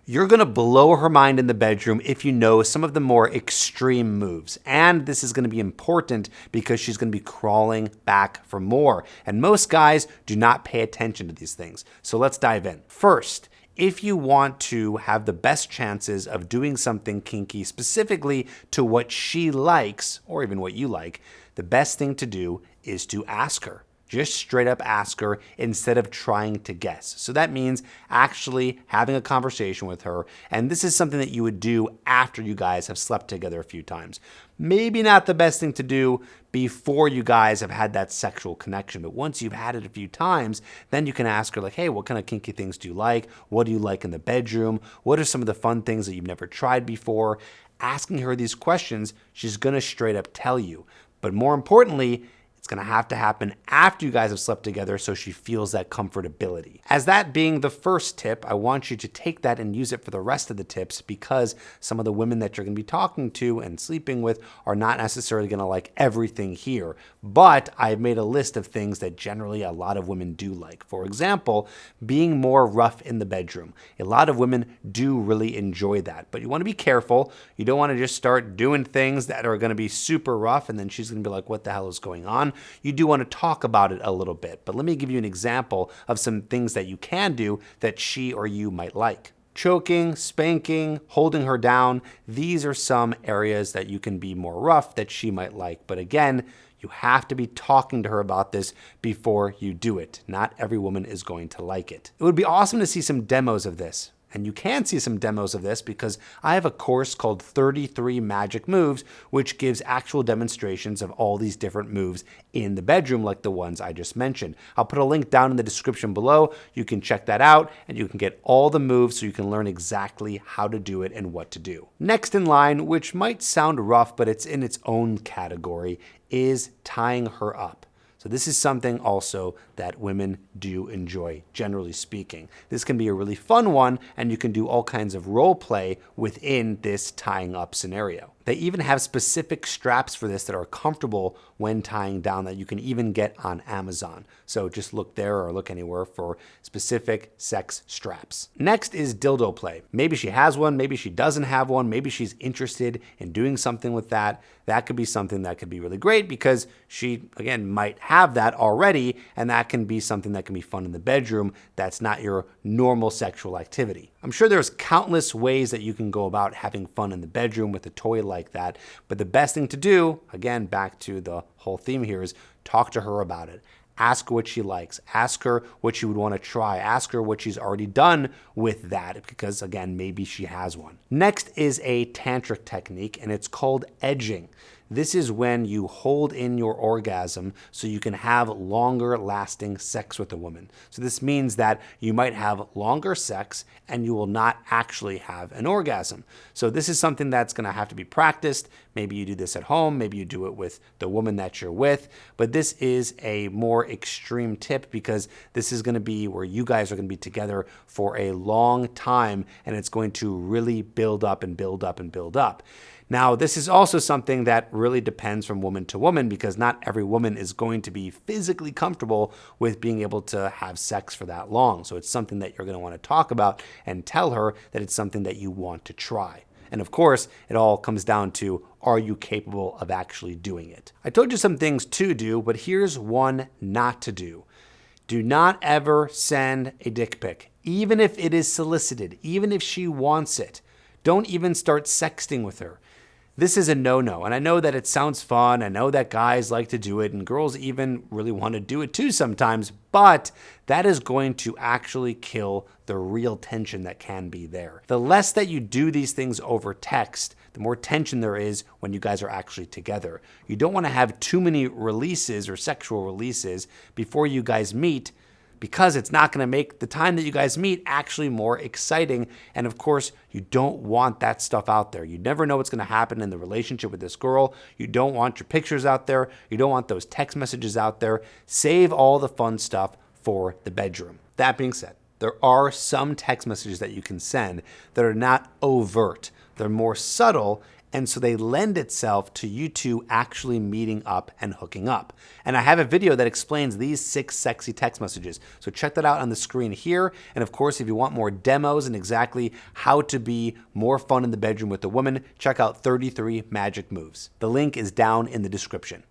You're going to blow her mind in the bedroom if you know some of the more extreme moves. And this is going to be important because she's going to be crawling back for more. And most guys do not pay attention to these things. So let's dive in. First, if you want to have the best chances of doing something kinky specifically to what she likes, or even what you like, the best thing to do is to ask her. Just straight up ask her instead of trying to guess. So that means actually having a conversation with her. And this is something that you would do after you guys have slept together a few times. Maybe not the best thing to do before you guys have had that sexual connection. But once you've had it a few times, then you can ask her like, hey, what kind of kinky things do you like? What do you like in the bedroom? What are some of the fun things that you've never tried before? Asking her these questions, she's going to straight up tell you. But more importantly, it's going to happen after you guys have slept together so she feels that comfortability. As that being the first tip, I want you to take that and use it for the rest of the tips because some of the women that you're going to be talking to and sleeping with are not necessarily going to like everything here. But I've made a list of things that generally a lot of women do like. For example, being more rough in the bedroom. A lot of women do really enjoy that, but you want to be careful. You don't want to just start doing things that are going to be super rough and then she's going to be like, what the hell is going on? You do want to talk about it a little bit, but let me give you an example of some things that you can do that she or you might like. Choking, spanking, holding her down. These are some areas that you can be more rough that she might like. But again, you have to be talking to her about this before you do it. Not every woman is going to like it. It would be awesome to see some demos of this. And you can see some demos of this because I have a course called 33 Magic Moves, which gives actual demonstrations of all these different moves in the bedroom like the ones I just mentioned. I'll put a link down in the description below. You can check that out and you can get all the moves so you can learn exactly how to do it and what to do. Next in line, which might sound rough, but it's in its own category, is tying her up. So this is something also that women do enjoy, generally speaking. This can be a really fun one, and you can do all kinds of role play within this tying up scenario. They even have specific straps for this that are comfortable when tying down that you can even get on Amazon. So just look there or look anywhere for specific sex straps. Next is dildo play. Maybe she has one, maybe she doesn't have one, maybe she's interested in doing something with that. That could be something that could be really great because she, again, might have that already, and that can be something that can be fun in the bedroom that's not your normal sexual activity. I'm sure there's countless ways that you can go about having fun in the bedroom with a toy like that, but the best thing to do, again, back to the whole theme here, is talk to her about it. Ask her what she likes. Ask her what she would want to try. Ask her what she's already done with that because, again, maybe she has one. Next is a tantric technique, and it's called edging. This is when you hold in your orgasm so you can have longer lasting sex with a woman. So this means that you might have longer sex and you will not actually have an orgasm. So this is something that's going to have to be practiced. Maybe you do this at home. Maybe you do it with the woman that you're with. But this is a more extreme tip because this is going to be where you guys are going to be together for a long time and it's going to really build up and build up and build up. Now, this is also something that really depends from woman to woman because not every woman is going to be physically comfortable with being able to have sex for that long. So it's something that you're going to want to talk about and tell her that it's something that you want to try. And of course, it all comes down to, are you capable of actually doing it? I told you some things to do, but here's one not to do. Do not ever send a dick pic, even if it is solicited, even if she wants it. Don't even start sexting with her. This is a no-no, and I know that it sounds fun. I know that guys like to do it, and girls even really want to do it too sometimes, but that is going to actually kill the real tension that can be there. The less that you do these things over text, the more tension there is when you guys are actually together. You don't want to have too many releases or sexual releases before you guys meet, because it's not going to make the time that you guys meet actually more exciting. And of course, you don't want that stuff out there. You never know what's going to happen in the relationship with this girl. You don't want your pictures out there. You don't want those text messages out there. Save all the fun stuff for the bedroom. That being said, there are some text messages that you can send that are not overt. They're more subtle, and so they lend itself to you two actually meeting up and hooking up. And I have a video that explains these 6 sexy text messages. So check that out on the screen here. And of course, if you want more demos and exactly how to be more fun in the bedroom with a woman, check out 33 Magic Moves. The link is down in the description.